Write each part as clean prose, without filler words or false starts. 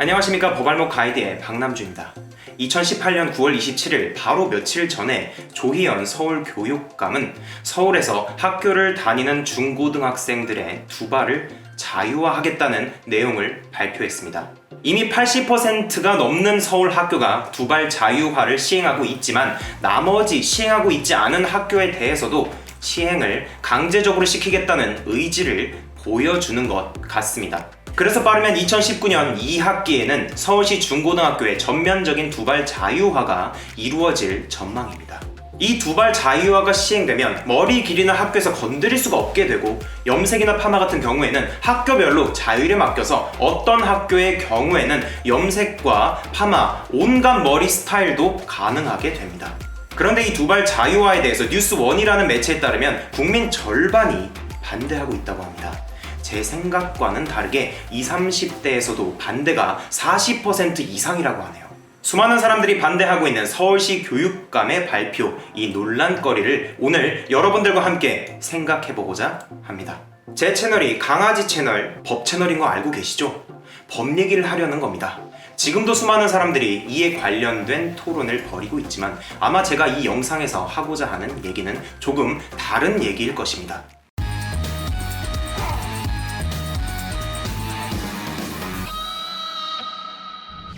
안녕하십니까. 법알목 가이드의 박남주입니다. 2018년 9월 27일 바로 며칠 전에 조희연 서울교육감은 서울에서 학교를 다니는 중고등학생들의 두발을 자유화하겠다는 내용을 발표했습니다. 이미 80%가 넘는 서울 학교가 두발 자유화를 시행하고 있지만 나머지 시행하고 있지 않은 학교에 대해서도 시행을 강제적으로 시키겠다는 의지를 보여주는 것 같습니다. 그래서 빠르면 2019년 2학기에는 서울시 중고등학교의 전면적인 두발 자유화가 이루어질 전망입니다. 이 두발 자유화가 시행되면 머리 길이는 학교에서 건드릴 수가 없게 되고 염색이나 파마 같은 경우에는 학교별로 자율에 맡겨서 어떤 학교의 경우에는 염색과 파마, 온갖 머리 스타일도 가능하게 됩니다. 그런데 이 두발 자유화에 대해서 뉴스원이라는 매체에 따르면 국민 절반이 반대하고 있다고 합니다. 제 생각과는 다르게 20, 30대에서도 반대가 40% 이상이라고 하네요. 수많은 사람들이 반대하고 있는 서울시 교육감의 발표, 이 논란거리를 오늘 여러분들과 함께 생각해보고자 합니다. 제 채널이 강아지 채널, 법 채널인 거 알고 계시죠? 법 얘기를 하려는 겁니다. 지금도 수많은 사람들이 이에 관련된 토론을 벌이고 있지만 아마 제가 이 영상에서 하고자 하는 얘기는 조금 다른 얘기일 것입니다.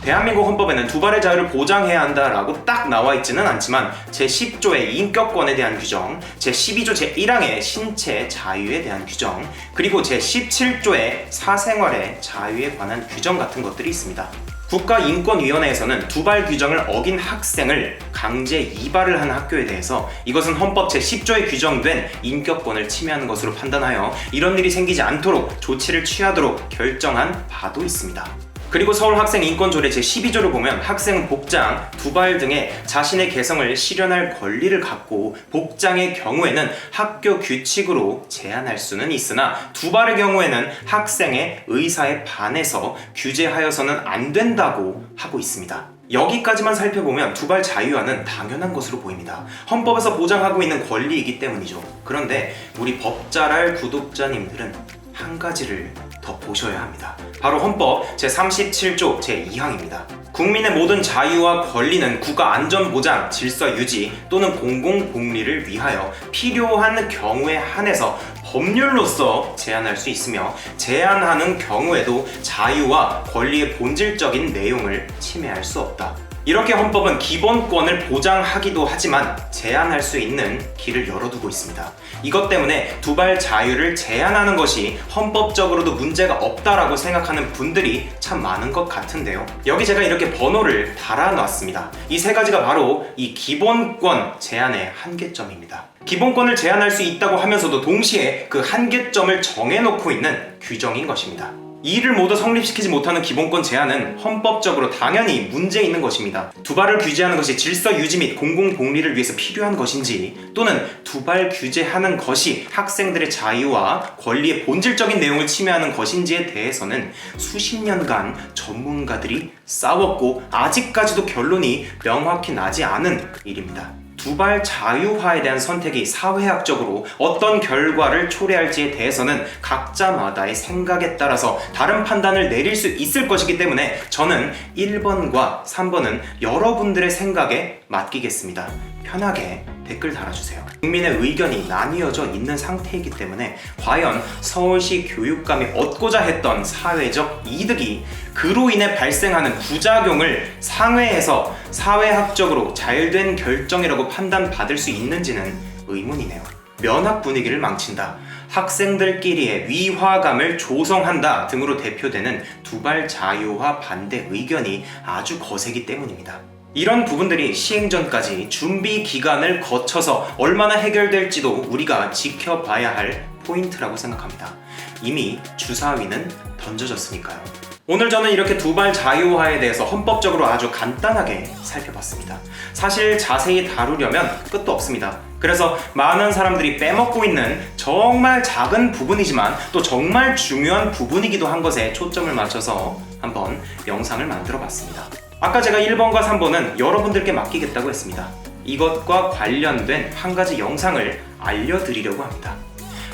대한민국 헌법에는 두발의 자유를 보장해야 한다라고 딱 나와 있지는 않지만 제10조의 인격권에 대한 규정, 제12조 제1항의 신체 자유에 대한 규정, 그리고 제17조의 사생활의 자유에 관한 규정 같은 것들이 있습니다. 국가인권위원회에서는 두발 규정을 어긴 학생을 강제 이발을 한 학교에 대해서 이것은 헌법 제10조에 규정된 인격권을 침해하는 것으로 판단하여 이런 일이 생기지 않도록 조치를 취하도록 결정한 바도 있습니다. 그리고 서울학생인권조례 제12조를 보면 학생은 복장, 두발 등의 자신의 개성을 실현할 권리를 갖고 복장의 경우에는 학교 규칙으로 제한할 수는 있으나 두발의 경우에는 학생의 의사에 반해서 규제하여서는 안 된다고 하고 있습니다. 여기까지만 살펴보면 두발 자유화는 당연한 것으로 보입니다. 헌법에서 보장하고 있는 권리이기 때문이죠. 그런데 우리 법잘알 구독자님들은 한 가지를 더 보셔야 합니다. 바로 헌법 제37조 제2항입니다. 국민의 모든 자유와 권리는 국가 안전보장, 질서 유지 또는 공공복리를 위하여 필요한 경우에 한해서 법률로서 제한할 수 있으며 제한하는 경우에도 자유와 권리의 본질적인 내용을 침해할 수 없다. 이렇게 헌법은 기본권을 보장하기도 하지만 제한할 수 있는 길을 열어두고 있습니다. 이것 때문에 두발 자유를 제한하는 것이 헌법적으로도 문제가 없다라고 생각하는 분들이 참 많은 것 같은데요. 여기 제가 이렇게 번호를 달아놨습니다. 이 세 가지가 바로 이 기본권 제한의 한계점입니다. 기본권을 제한할 수 있다고 하면서도 동시에 그 한계점을 정해놓고 있는 규정인 것입니다. 이를 모두 성립시키지 못하는 기본권 제한은 헌법적으로 당연히 문제 있는 것입니다. 두발을 규제하는 것이 질서 유지 및 공공복리를 위해서 필요한 것인지 또는 두발 규제하는 것이 학생들의 자유와 권리의 본질적인 내용을 침해하는 것인지에 대해서는 수십 년간 전문가들이 싸웠고 아직까지도 결론이 명확히 나지 않은 일입니다. 두발 자유화에 대한 선택이 사회학적으로 어떤 결과를 초래할지에 대해서는 각자마다의 생각에 따라서 다른 판단을 내릴 수 있을 것이기 때문에 저는 1번과 3번은 여러분들의 생각에 맡기겠습니다. 편하게 댓글 달아주세요. 국민의 의견이 나뉘어져 있는 상태이기 때문에 과연 서울시 교육감이 얻고자 했던 사회적 이득이 그로 인해 발생하는 부작용을 상회에서 사회학적으로 잘된 결정이라고 판단받을 수 있는지는 의문이네요. 면학 분위기를 망친다, 학생들끼리의 위화감을 조성한다 등으로 대표되는 두발 자유화 반대 의견이 아주 거세기 때문입니다. 이런 부분들이 시행 전까지 준비 기간을 거쳐서 얼마나 해결될지도 우리가 지켜봐야 할 포인트라고 생각합니다. 이미 주사위는 던져졌으니까요. 오늘 저는 이렇게 두발 자유화에 대해서 헌법적으로 아주 간단하게 살펴봤습니다. 사실 자세히 다루려면 끝도 없습니다. 그래서 많은 사람들이 빼먹고 있는 정말 작은 부분이지만 또 정말 중요한 부분이기도 한 것에 초점을 맞춰서 한번 영상을 만들어 봤습니다. 아까 제가 1번과 3번은 여러분들께 맡기겠다고 했습니다. 이것과 관련된 한 가지 영상을 알려드리려고 합니다.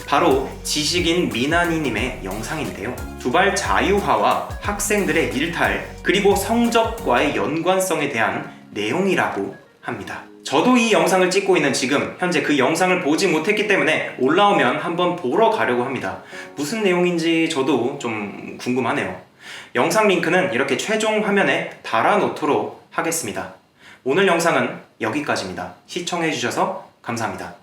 바로 지식인 미나니님의 영상인데요. 두발 자유화와 학생들의 일탈, 그리고 성적과의 연관성에 대한 내용이라고 합니다. 저도 이 영상을 찍고 있는 지금 현재 그 영상을 보지 못했기 때문에 올라오면 한번 보러 가려고 합니다. 무슨 내용인지 저도 좀 궁금하네요. 영상 링크는 이렇게 최종 화면에 달아놓도록 하겠습니다. 오늘 영상은 여기까지입니다. 시청해주셔서 감사합니다.